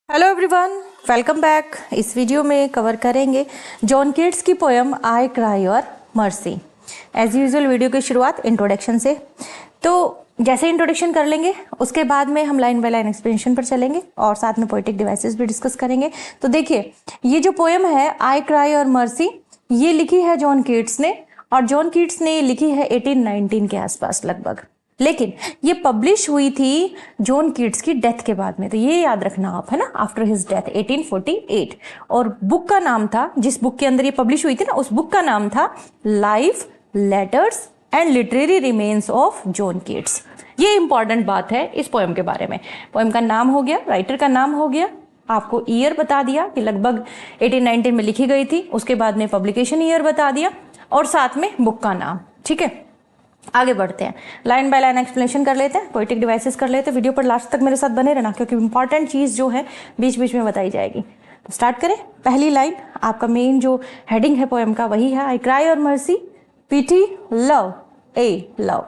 Hello everyone, welcome back. इस video में cover करेंगे जॉन कीट्स की पोएम आई क्राई और मर्सी। एज यूजुअल वीडियो की शुरुआत इंट्रोडक्शन से। तो जैसे इंट्रोडक्शन कर लेंगे उसके बाद में हम लाइन बाय लाइन एक्सप्लेनेशन पर चलेंगे और साथ में पोएटिक डिवाइसेस भी डिस्कस करेंगे। तो देखिए, ये जो पोएम है आई क्राई और मर्सी, ये लिखी है जॉन कीट्स ने, और जॉन कीट्स ने लिखी है 1819 के आसपास लगभग। लेकिन ये पब्लिश हुई थी जॉन कीट्स की डेथ के बाद में, तो ये याद रखना आप, है ना, आफ्टर हिज डेथ 1848। और बुक का नाम था, जिस बुक के अंदर ये पब्लिश हुई थी ना, उस बुक का नाम था life, letters and literary remains of John Keats. ये इंपॉर्टेंट बात है इस पोएम के बारे में। पोएम का नाम हो गया, राइटर का नाम हो गया, आपको ईयर बता दिया कि लगभग 1819 में लिखी गई थी, उसके बाद में पब्लिकेशन ईयर बता दिया, और साथ में बुक का नाम। ठीक है, आगे बढ़ते हैं, लाइन बाय लाइन एक्सप्लेनेशन कर लेते हैं, पोएटिक डिवाइसेस कर लेते हैं। वीडियो पर लास्ट तक मेरे साथ बने रहना, क्योंकि इंपॉर्टेंट चीज़ जो है बीच बीच में बताई जाएगी। तो स्टार्ट करें। पहली लाइन, आपका मेन जो हेडिंग है पोएम का वही है, आई क्राई और मर्सी, पीटी, लव, ए लव।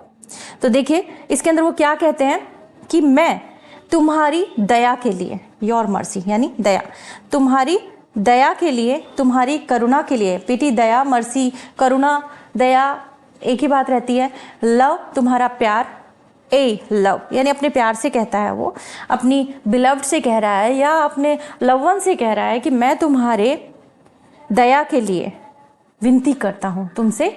तो देखिए इसके अंदर वो क्या कहते हैं कि मैं तुम्हारी दया के लिए, योर मर्सी यानी दया, तुम्हारी दया के लिए, तुम्हारी करुणा के लिए, पीटी दया, मर्सी करुणा, दया एक ही बात रहती है, लव तुम्हारा प्यार, ए लव यानी अपने प्यार से कहता है वो, अपनी बिलव्ड से कह रहा है या अपने लवन से कह रहा है कि मैं तुम्हारे दया के लिए विनती करता हूँ, तुमसे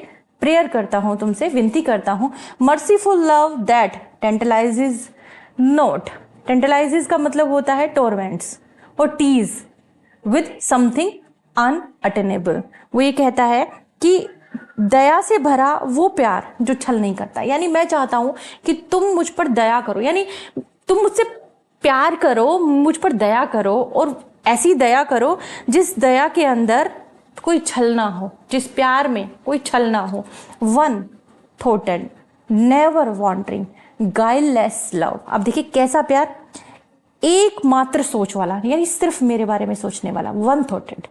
प्रेयर करता हूँ, तुमसे विनती करता हूँ। मर्सीफुल लव दैट टेंटलाइजेज नोट, टेंटलाइजेज का मतलब होता है टोरमेंट्स और टीज विद समथिंग अनअटेनेबल। वो ये कहता है कि दया से भरा वो प्यार जो छल नहीं करता, यानी मैं चाहता हूं कि तुम मुझ पर दया करो, यानी तुम मुझसे प्यार करो, मुझ पर दया करो, और ऐसी दया करो जिस दया के अंदर कोई छल ना हो, जिस प्यार में कोई छल ना हो। One thoughted, never wandering, guileless love. अब देखिए कैसा प्यार, एकमात्र सोच वाला, यानी सिर्फ मेरे बारे में सोचने वाला। वन थॉटेड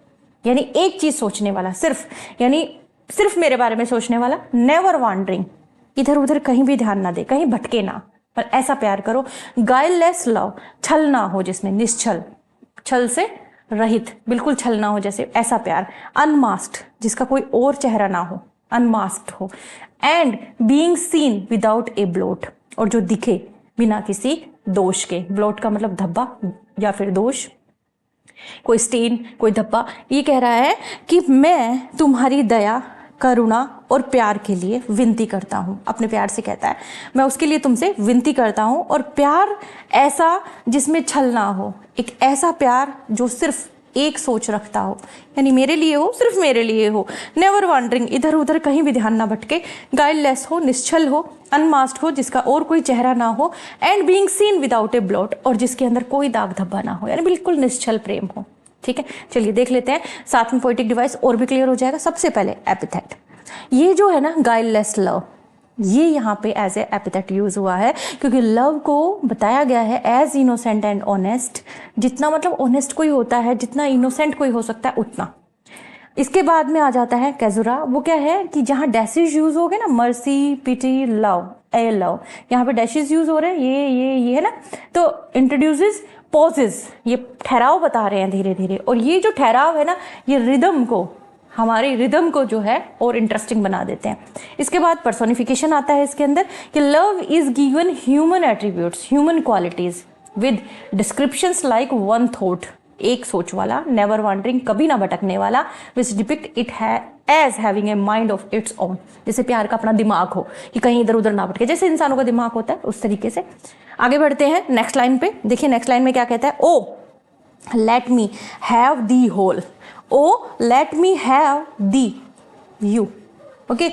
यानी एक चीज सोचने वाला, सिर्फ, यानी सिर्फ मेरे बारे में सोचने वाला। नेवर वॉन्डरिंग, इधर उधर कहीं भी ध्यान ना दे, कहीं भटके ना, पर ऐसा प्यार करो। गाइललेस लव, छल ना हो जिसमें, निश्छल, छल से रहित, बिल्कुल छल ना हो जैसे, ऐसा प्यार। अनमास्क्ड, जिसका कोई और चेहरा ना हो, अनमास्क्ड हो। And being seen without A bloat, और जो दिखे बिना किसी दोष के। ब्लोट का मतलब धब्बा या फिर दोष, कोई स्टेन, कोई धब्बा। ये कह रहा है कि मैं तुम्हारी दया, करुणा और प्यार के लिए विनती करता हूँ। अपने प्यार से कहता है, मैं उसके लिए तुमसे विनती करता हूँ। और प्यार ऐसा जिसमें छल ना हो, एक ऐसा प्यार जो सिर्फ एक सोच रखता हो, यानी मेरे लिए हो, सिर्फ मेरे लिए हो। नेवर वॉन्डरिंग, इधर उधर कहीं भी ध्यान ना भटके। गाइडलेस हो, निश्चल हो। अनमास्क्ड हो, जिसका और कोई चेहरा ना हो। And being seen without A blot, और जिसके अंदर कोई दाग धब्बा ना हो, यानी बिल्कुल निश्चल प्रेम हो। ठीक है, चलिए देख लेते हैं, साथ में पोएटिक डिवाइस और भी क्लियर हो जाएगा। सबसे पहले एपिथेट, ये जो है ना गाइडलेस लव, ये यहाँ पे एज ए एपिथेट यूज हुआ है, क्योंकि लव को बताया गया है एज इनोसेंट एंड ऑनेस्ट। जितना मतलब ऑनेस्ट कोई होता है, जितना इनोसेंट कोई हो सकता है उतना। इसके बाद में आ जाता है कैजुरा। वो क्या है कि जहाँ डैशेज यूज हो गए ना, मर्सी, पिटी, लव, ए लव, यहाँ पे डैशेज यूज हो रहे हैं, ये है ना, तो इंट्रोड्यूसेस पॉजेज, ये ठहराव बता रहे हैं धीरे धीरे। और ये जो ठहराव है ना, ये रिदम को, हमारे रिदम को जो है और इंटरेस्टिंग बना देते हैं। इसके बाद पर्सोनिफिकेशन आता है इसके अंदर कि love is given human attributes, human qualities with descriptions like one thought, एक सोच वाला, नेवर वॉन्डरिंग, कभी ना भटकने वाला, which depict it as having a mind of its own, जैसे प्यार का अपना दिमाग हो कि कहीं इधर उधर ना भटके, जैसे इंसानों का दिमाग होता है उस तरीके से। आगे बढ़ते हैं नेक्स्ट लाइन पे। देखिए नेक्स्ट लाइन में क्या कहता है, O let me have thee whole, O let me have thee you. Okay,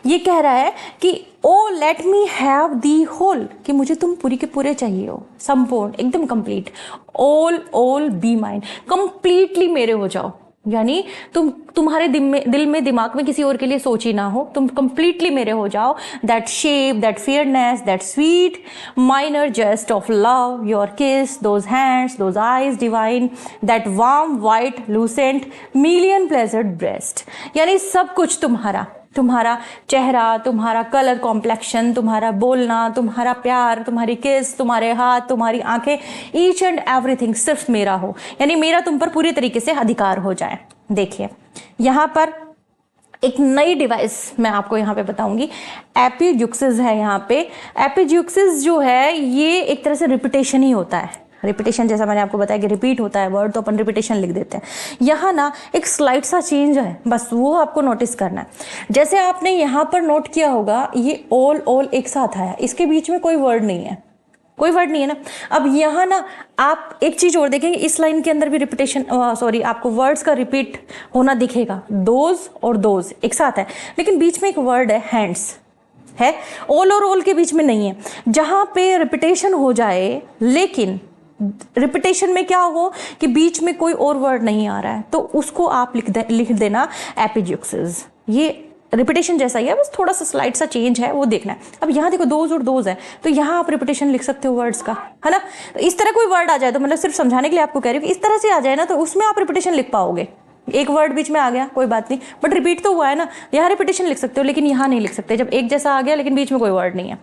ये कह रहा है कि O let me have thee whole, कि मुझे तुम पूरी के पूरे चाहिए हो, संपूर्ण, एकदम complete. All be mine, completely मेरे हो जाओ, यानी तुम्हारे दिल में दिमाग में किसी और के लिए सोच ही ना हो, तुम कंप्लीटली मेरे हो जाओ। That shape, that fairness, that sweet minor zest of love, your kiss, those hands, those eyes divine, that warm white lucent million pleasured breast, यानी सब कुछ तुम्हारा, तुम्हारा चेहरा, तुम्हारा कलर कॉम्प्लेक्शन, तुम्हारा बोलना, तुम्हारा प्यार, तुम्हारी किस, तुम्हारे हाथ, तुम्हारी आंखें, ईच एंड एवरीथिंग सिर्फ मेरा हो, यानी मेरा तुम पर पूरी तरीके से अधिकार हो जाए। देखिए यहाँ पर एक नई डिवाइस मैं आपको यहाँ पे बताऊंगी, एपिज्यूक्सिस है। यहाँ पे एपिज्यूक्सिस जो है ये एक तरह से रिपीटेशन ही होता है। रिपीटेशन जैसा मैंने आपको बताया कि रिपीट होता है वर्ड, तो अपन रिपीटेशन लिख देते हैं। यहाँ ना एक स्लाइड सा चेंज है, बस वो आपको नोटिस करना है। जैसे आपने यहाँ पर नोट किया होगा ये ऑल एक साथ आया, इसके बीच में कोई वर्ड नहीं है, कोई वर्ड नहीं है ना। अब यहाँ ना आप एक चीज और देखेंगे, इस लाइन के अंदर भी रिपीटेशन, सॉरी, आपको वर्ड्स का रिपीट होना दिखेगा। दोज और दोज एक साथ है, लेकिन बीच में एक वर्ड है हैंड्स है, ऑल और ऑल के बीच में नहीं है। जहां पे रिपीटेशन हो जाए, लेकिन रिपीटेशन में क्या हो कि बीच में कोई और वर्ड नहीं आ रहा है, तो उसको आप लिख देना एपिज्यूक्सिस। ये रिपीटेशन जैसा ही है, बस थोड़ा सा स्लाइड सा चेंज है, वो देखना है। अब यहाँ देखो दोज और दोज है, तो यहाँ आप रिपीटेशन लिख सकते हो वर्ड्स का, है ना। तो इस तरह कोई वर्ड आ जाए, तो मतलब सिर्फ समझाने के लिए आपको कह रही हूँ कि इस तरह से आ जाए ना, तो उसमें आप रिपीटेशन लिख पाओगे। एक वर्ड बीच में आ गया कोई बात नहीं, बट रिपीट तो हुआ है ना, यहाँ रिपीटेशन लिख सकते हो, लेकिन यहाँ नहीं लिख सकते जब एक जैसा आ गया लेकिन बीच में कोई वर्ड नहीं है।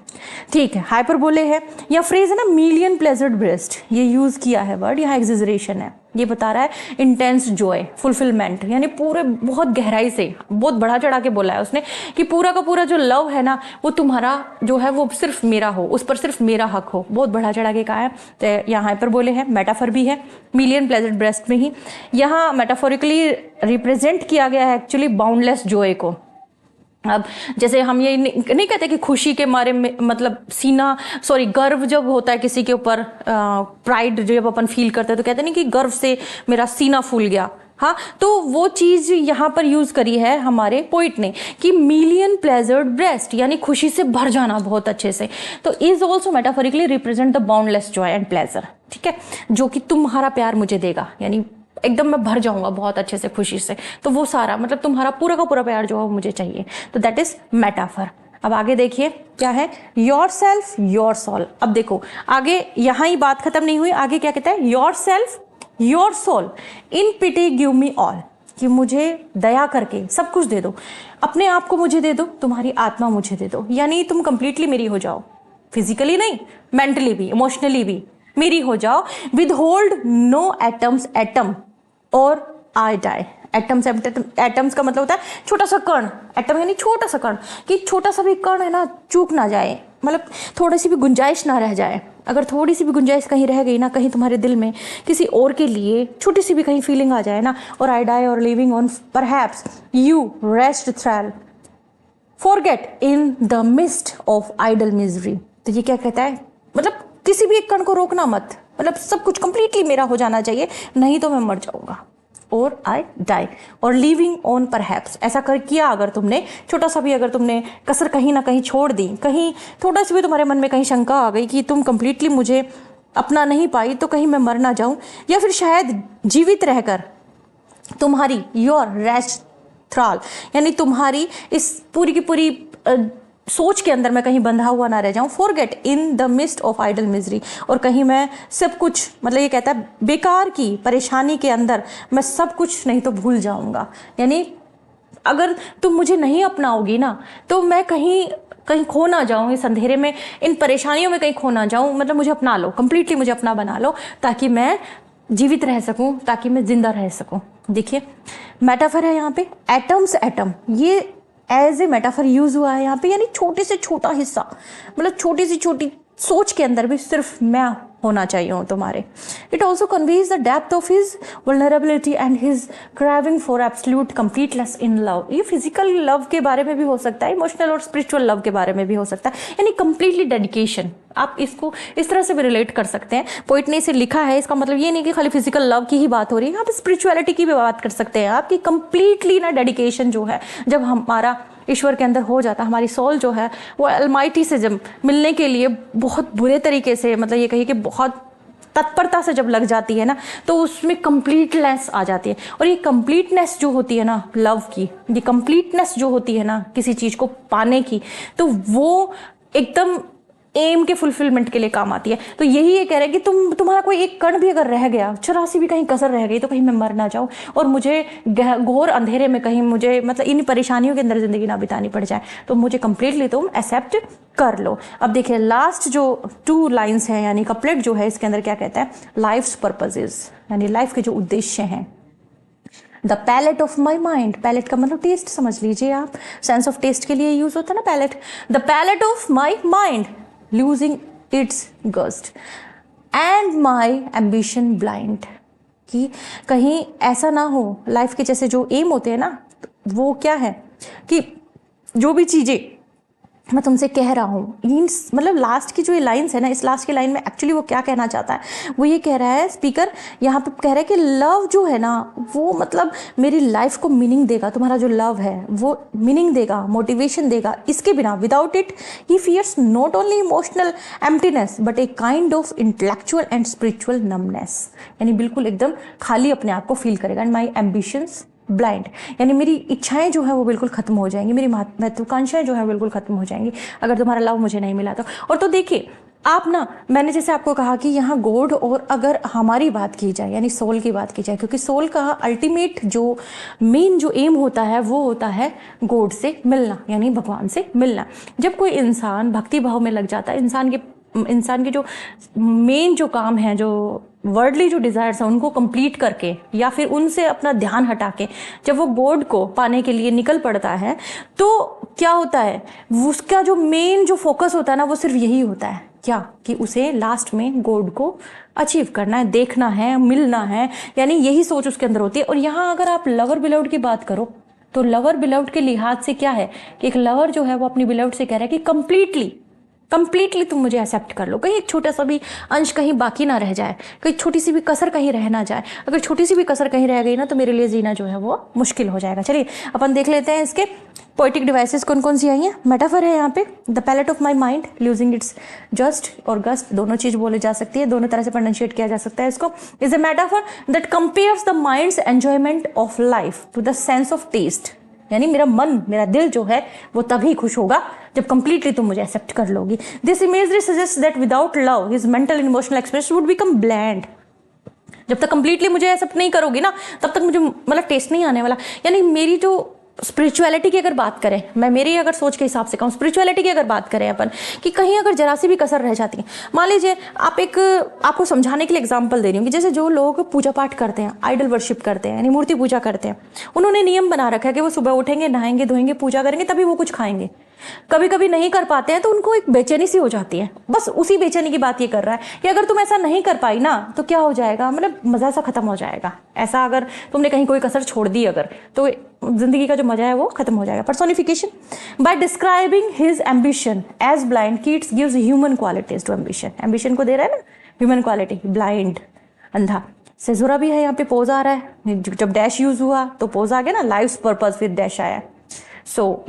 ठीक है, हाइपरबोले है या फ्रेज है ना, मिलियन प्लेजर्ड ब्रेस्ट, ये यूज किया है वर्ड, यहाँ एक्सेजरेशन है, ये बता रहा है इंटेंस जॉय, फुलफिलमेंट, यानी पूरे बहुत गहराई से, बहुत बढ़ा चढ़ा के बोला है उसने कि पूरा का पूरा जो लव है ना, वो तुम्हारा जो है वो सिर्फ मेरा हो, उस पर सिर्फ मेरा हक हो, बहुत बढ़ा चढ़ा के कहा है। तो यहाँ हाइपरबोले है, मेटाफर भी है, मिलियन प्लेजर्ड ब्रेस्ट में ही यहाँ मेटाफोरिकली रिप्रेजेंट किया गया है एक्चुअली बाउंडलेस जॉय को। अब जैसे हम ये नहीं कहते कि खुशी के मारे में, मतलब सीना, सॉरी, गर्व जब होता है किसी के ऊपर, प्राइड जब अपन फील करते हैं, तो कहते नहीं कि गर्व से मेरा सीना फूल गया, हाँ, तो वो चीज यहाँ पर यूज करी है हमारे पोइट ने कि मिलियन प्लेजर्ड ब्रेस्ट, यानी खुशी से भर जाना बहुत अच्छे से। तो is also metaphorically represent the boundless Joy and pleasure, ठीक है, जो कि तुम्हारा प्यार मुझे देगा, यानी एकदम मैं भर जाऊंगा बहुत अच्छे से खुशी से, तो वो सारा मतलब तुम्हारा पूरा का पूरा प्यार जो है मुझे चाहिए, तो दैट इज मेटाफर। अब आगे देखिए क्या है, योर सेल्फ योर सोल। अब देखो आगे, यहाँ ही बात खत्म नहीं हुई, आगे क्या कहता है, your self your soul in pity give me all, कि मुझे दया करके सब कुछ दे दो, अपने आप को मुझे दे दो, तुम्हारी आत्मा मुझे दे दो, यानी तुम कंप्लीटली मेरी हो जाओ, फिजिकली नहीं, मेंटली भी, इमोशनली भी मेरी हो जाओ। With hold no atoms atom और आई डाई। एटम्स, एटम्स का मतलब होता है छोटा सा कण, एटम यानी छोटा सा कण, कि छोटा सा भी कण है ना चूक ना जाए, मतलब थोड़ी सी भी गुंजाइश ना रह जाए। अगर थोड़ी सी भी गुंजाइश कहीं रह गई ना, कहीं तुम्हारे दिल में किसी और के लिए छोटी सी भी कहीं फीलिंग आ जाए ना, और आई डाई और living on perhaps you wretched thrall forget in the mist of idle misery. तो ये क्या कहता है, मतलब किसी भी एक कण को रोकना मत, मतलब सब कुछ कंप्लीटली मेरा हो जाना चाहिए, नहीं तो मैं मर जाऊंगा, और आई डाई, और लिविंग ऑन परहैप्स, ऐसा कर किया अगर तुमने, छोटा सा भी अगर तुमने कसर कहीं ना कहीं छोड़ दी, कहीं थोड़ा सा भी तुम्हारे मन में कहीं शंका आ गई कि तुम कंप्लीटली मुझे अपना नहीं पाई, तो कहीं मैं मर ना जाऊं, या फिर शायद जीवित रहकर तुम्हारी योर रेस्ट थ्राल, यानी तुम्हारी इस पूरी की पूरी सोच के अंदर मैं कहीं बंधा हुआ ना रह जाऊं, forget in the mist of idle misery, और कहीं मैं सब कुछ, मतलब ये कहता है बेकार की परेशानी के अंदर मैं सब कुछ नहीं तो भूल जाऊंगा, यानी अगर तुम मुझे नहीं अपनाओगी ना, तो मैं कहीं कहीं खो ना जाऊं इस अंधेरे में, इन परेशानियों में कहीं खो ना जाऊं, मतलब मुझे अपना लो, कंप्लीटली मुझे अपना बना लो, ताकि मैं जीवित रह सकूं, ताकि मैं जिंदा रह सकूं। देखिए मेटाफर है यहाँ पे, एटम्स एटम, ये एज ए मेटाफर यूज हुआ है यहाँ पे, यानी छोटे से छोटा हिस्सा, मतलब छोटी सी छोटी सोच के अंदर भी सिर्फ मैं होना चाहिए हूँ तुम्हारे। It also conveys the depth of his vulnerability and his craving for absolute completeness in love. ये फिजिकल लव के बारे में भी हो सकता है, इमोशनल और स्पिरिचुअल लव के बारे में भी हो सकता है, यानी कंप्लीटली डेडिकेशन। आप इसको इस तरह से भी रिलेट कर सकते हैं, पोइट ने इसे लिखा है, इसका मतलब ये नहीं कि खाली फिजिकल लव की ही बात हो रही है, यहाँ पे स्पिरिचुअलिटी की भी बात कर सकते हैं आप, कि कंप्लीटली ना डेडिकेशन जो है जब हमारा ईश्वर के अंदर हो जाता है, हमारी सोल जो है वो अलमाइटी से जब मिलने के लिए बहुत बुरे तरीके से, मतलब ये कहिए कि बहुत तत्परता से जब लग जाती है ना, तो उसमें कंप्लीटनेस आ जाती है। और ये कंप्लीटनेस जो होती है ना लव की, ये कंप्लीटनेस जो होती है ना किसी चीज़ को पाने की, तो वो एकदम एम के फुलफिलमेंट के लिए काम आती है। तो यही ये कह रहा है कि तुम्हारा कोई एक कण भी अगर रह गया, 84 भी कहीं कसर रह गई, तो कहीं मैं मर ना जाऊं और मुझे घोर अंधेरे में कहीं मुझे मतलब इन परेशानियों के अंदर जिंदगी ना बितानी पड़ जाए, तो मुझे कंप्लीटली तुम एक्सेप्ट कर लो। अब देखिए लास्ट जो 2 लाइन्स हैं यानी कपलेट जो है इसके अंदर क्या कहता है, लाइफ्स पर्पसेस यानी लाइफ के जो उद्देश्य हैं। The palate of my mind, palate का मतलब टेस्ट समझ लीजिए आप, सेंस ऑफ टेस्ट के लिए यूज होता है ना palate. The palate of my mind losing its gust and my ambition blind, कि कहीं ऐसा ना हो लाइफ के जैसे जो एम होते हैं ना, वो क्या है कि जो भी चीज़ें मैं तुमसे कह रहा हूँ, मीन्स मतलब लास्ट की जो ये लाइन्स है ना, इस लास्ट की लाइन में एक्चुअली वो क्या कहना चाहता है, वो ये कह रहा है स्पीकर यहाँ पे कह रहा है कि लव जो है ना वो मतलब मेरी लाइफ को मीनिंग देगा, तुम्हारा जो लव है वो मीनिंग देगा, मोटिवेशन देगा, इसके बिना without it he fears not only emotional emptiness but a kind of intellectual and spiritual numbness, यानी बिल्कुल एकदम खाली अपने आप को फील करेगा। एंड माई एम्बिशंस ब्लाइंड, यानी मेरी इच्छाएं जो है वो बिल्कुल खत्म हो जाएंगी, मेरी महत्वाकांक्षाएं जो है बिल्कुल खत्म हो जाएंगी अगर तुम्हारा लव मुझे नहीं मिला तो। और तो देखिए आप ना, मैंने जैसे आपको कहा कि यहाँ गॉड और अगर हमारी बात की जाए यानी सोल की बात की जाए, क्योंकि सोल का अल्टीमेट जो मेन जो एम होता है वो होता है गॉड से मिलना यानी भगवान से मिलना। जब कोई इंसान भक्ति भाव में लग जाता है, इंसान के जो मेन जो काम है, जो वर्डली जो डिज़ायर्स हैं उनको कंप्लीट करके या फिर उनसे अपना ध्यान हटा के जब वो गॉड को पाने के लिए निकल पड़ता है, तो क्या होता है, उसका जो मेन जो फोकस होता है ना वो सिर्फ यही होता है, क्या कि उसे लास्ट में गॉड को अचीव करना है, देखना है, मिलना है, यानी यही सोच उसके अंदर होती है। और यहाँ अगर आप लवर बिलव्ड की बात करो तो लवर बिलव्ड के लिहाज से क्या है कि एक लवर जो है वो अपनी बिलव्ड से कह रहा है कि कंप्लीटली तुम मुझे एक्सेप्ट कर लो, कहीं एक छोटा सा भी अंश कहीं बाकी ना रह जाए, कहीं छोटी सी भी कसर कहीं रह ना जाए। अगर छोटी सी भी कसर कहीं रह गई ना तो मेरे लिए जीना जो है वो मुश्किल हो जाएगा। चलिए अपन देख लेते हैं इसके पोइटिक डिवाइसेस कौन कौन सी आई हैं। मेटाफर है यहाँ पे, the palate of my mind losing its just और गस्ट, दोनों चीज बोली जा सकती है, दोनों तरह से प्रोनाउंशिएट किया जा सकता है इसको। Is a metaphor that compares the mind's enjoyment of life to the sense of taste, यानी मेरा मन, मेरा दिल जो है वो तभी खुश होगा जब कंप्लीटली तुम मुझे एक्सेप्ट कर लोगी। This imagery suggest that without love his mental and emotional expression would become bland. जब तक कंप्लीटली मुझे एक्सेप्ट नहीं करोगी ना तब तक मुझे मतलब टेस्ट नहीं आने वाला। यानी मेरी जो स्पिरिचुअलिटी की अगर बात करें, मैं मेरी अगर सोच के हिसाब से कहूँ, स्पिरिचुअलिटी की अगर बात करें अपन कि कहीं अगर जरा सी भी कसर रह जाती है, मान लीजिए आपको समझाने के लिए एग्जांपल दे रही हूँ कि जैसे जो लोग पूजा पाठ करते हैं, आइडल वर्शिप करते हैं यानी मूर्ति पूजा करते हैं, उन्होंने नियम बना रखा है कि वो सुबह उठेंगे, नहाएंगे, धोएंगे, पूजा करेंगे तभी वो कुछ खाएंगे। कभी कभी नहीं कर पाते हैं तो उनको एक बेचैनी सी हो जाती है, बस उसी बेचैनी की बात ये कर रहा है कि अगर तुम ऐसा नहीं कर पाई ना तो क्या हो जाएगा, मतलब मजा सा खत्म हो जाएगा। ऐसा अगर तुमने कहीं कोई कसर छोड़ दी अगर, तो जिंदगी का जो मजा है वो खत्म हो जाएगा। Personification, by describing his ambition as blind, Keats gives human qualities to ambition. Ambition को दे रहा है ना ह्यूमन क्वालिटी, ब्लाइंड, अंधा। सेजुरा भी है यहाँ पे, पोज आ रहा है, जब डैश यूज हुआ तो पोज आ गया ना, लाइफ्स पर्पज फिर डैश आया।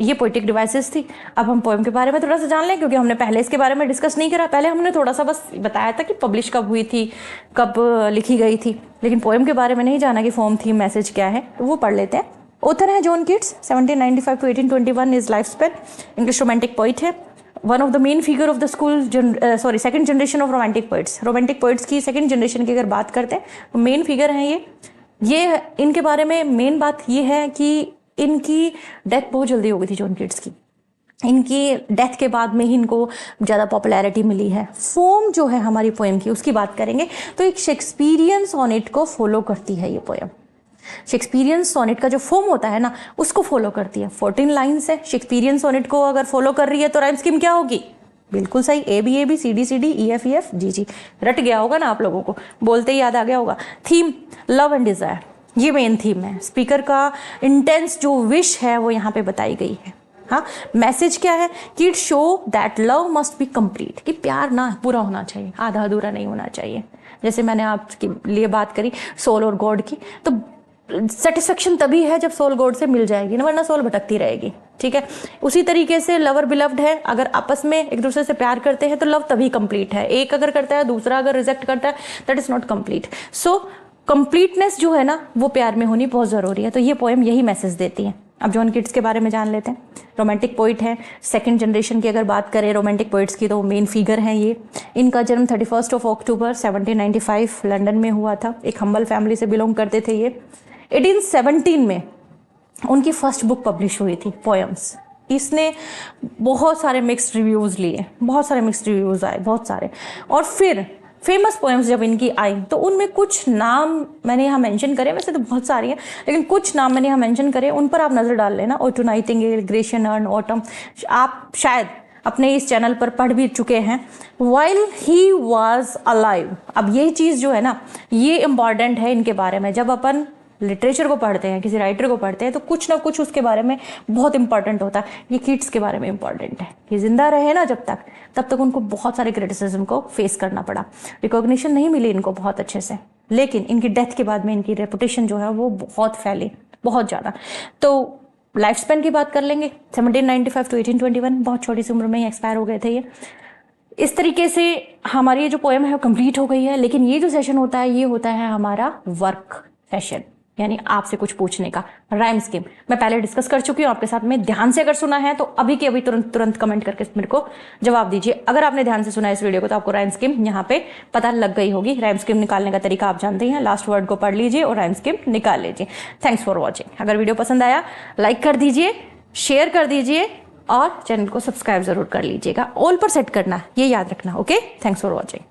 ये पोइटिक डिवाइसेस थी। अब हम पोएम के बारे में थोड़ा सा जान लें, क्योंकि हमने पहले इसके बारे में डिस्कस नहीं करा। पहले हमने थोड़ा सा बस बताया था कि पब्लिश कब हुई थी, कब लिखी गई थी, लेकिन पोएम के बारे में नहीं जाना कि फॉर्म, थीम, मैसेज क्या है, तो वो पढ़ लेते हैं। ऑथर है John Keats, 1795 to 1821 is life span, English romantic poet है। One of the main figure of the second generation of romantic poets. Romantic poets की सेकंड जनरेशन की अगर बात करते हैं तो मेन फिगर हैं ये इनके बारे में मेन बात ये है कि इनकी डेथ बहुत जल्दी हो गई थी जॉन कीट्स की। इनकी डेथ के बाद में ही इनको ज़्यादा पॉपुलैरिटी मिली है। फॉर्म जो है हमारी पोएम की उसकी बात करेंगे तो एक शेक्सपियरियन सोनेट को फॉलो करती है ये पोएम। शेक्सपियरियन सोनेट का जो फॉर्म होता है ना उसको फॉलो करती है। 14 लाइन्स है। शेक्सपियरियन सोनेट को अगर फॉलो कर रही है तो राइम स्कीम क्या होगी? बिल्कुल सही, A B C D E F G रट गया होगा ना आप लोगों को, बोलते ही याद आ गया होगा। थीम लव एंड डिजायर, ये मेन थीम है। स्पीकर का इंटेंस जो विश है वो यहाँ पे बताई गई है। हाँ, मैसेज क्या है कि it show that love must be complete, कि प्यार ना पूरा होना चाहिए, आधा अधूरा नहीं होना चाहिए। जैसे मैंने आपके लिए बात करी सोल और गॉड की, तो सेटिस्फेक्शन तभी है जब सोल गॉड से मिल जाएगी ना, वरना सोल भटकती रहेगी। ठीक है, उसी तरीके से लवर बिलव्ड है, अगर आपस में एक दूसरे से प्यार करते हैं तो लव तभी कंप्लीट है। एक अगर करता है दूसरा अगर रिजेक्ट करता है that is not complete. So completeness जो है ना वो प्यार में होनी बहुत जरूरी है। तो ये पोएम यही मैसेज देती है। अब जॉन कीट्स के बारे में जान लेते हैं। रोमांटिक पोइट हैं, सेकंड जनरेशन की अगर बात करें रोमांटिक पोइट्स की तो मेन फिगर हैं ये। इनका जन्म 31 अक्टूबर 1795 लंदन में हुआ था। एक हम्बल फैमिली से बिलोंग करते थे ये। 1817 में उनकी फर्स्ट बुक पब्लिश हुई थी, पोएम्स। इसने बहुत सारे मिक्स्ड रिव्यूज़ लिए, बहुत सारे मिक्स्ड रिव्यूज़ आए, बहुत सारे। और फिर फेमस पोएम्स जब इनकी आई तो उनमें कुछ नाम मैंने यहाँ मेंशन करे, वैसे तो बहुत सारी हैं लेकिन कुछ नाम मैंने यहाँ मेंशन करे, उन पर आप नज़र डाल लेना। Ode to nightingale, Grecian urn, autumn, आप शायद अपने इस चैनल पर पढ़ भी चुके हैं। वाइल ही वॉज अलाइव, अब ये चीज़ जो है ना, ये इम्पॉर्टेंट है इनके बारे में। जब अपन लिटरेचर को पढ़ते हैं, किसी राइटर को पढ़ते हैं, तो कुछ ना कुछ उसके बारे में बहुत इंपॉर्टेंट होता है। ये कीट्स के बारे में इंपॉर्टेंट है। ये जिंदा रहे ना जब तक, तब तक उनको बहुत सारे क्रिटिसिज्म को फेस करना पड़ा, रिकॉग्निशन नहीं मिली इनको बहुत अच्छे से। लेकिन इनकी डेथ के बाद में इनकी रेपुटेशन जो है वो बहुत फैली, बहुत ज़्यादा। तो लाइफ स्पेन की बात कर लेंगे, 1795 to 1821, बहुत छोटी सी उम्र में ही एक्सपायर हो गए थे ये। इस तरीके से हमारी ये जो पोएम है वो कंप्लीट हो गई है। लेकिन ये जो सेशन होता है ये होता है हमारा वर्क सेशन, यानी आपसे कुछ पूछने का। राइम स्कीम मैं पहले डिस्कस कर चुकी हूँ आपके साथ में। ध्यान से अगर सुना है तो अभी के अभी तुरंत कमेंट करके मेरे को जवाब दीजिए। अगर आपने ध्यान से सुना है इस वीडियो को तो आपको राइम स्कीम यहाँ पे पता लग गई होगी। राइम स्कीम निकालने का तरीका आप जानते हैं, लास्ट वर्ड को पढ़ लीजिए और राइम स्कीम निकाल लीजिए। Thanks for watching. अगर वीडियो पसंद आया लाइक कर दीजिए, शेयर कर दीजिए और चैनल को सब्सक्राइब जरूर कर लीजिएगा। ऑल पर सेट करना, ये याद रखना। Okay, thanks for watching.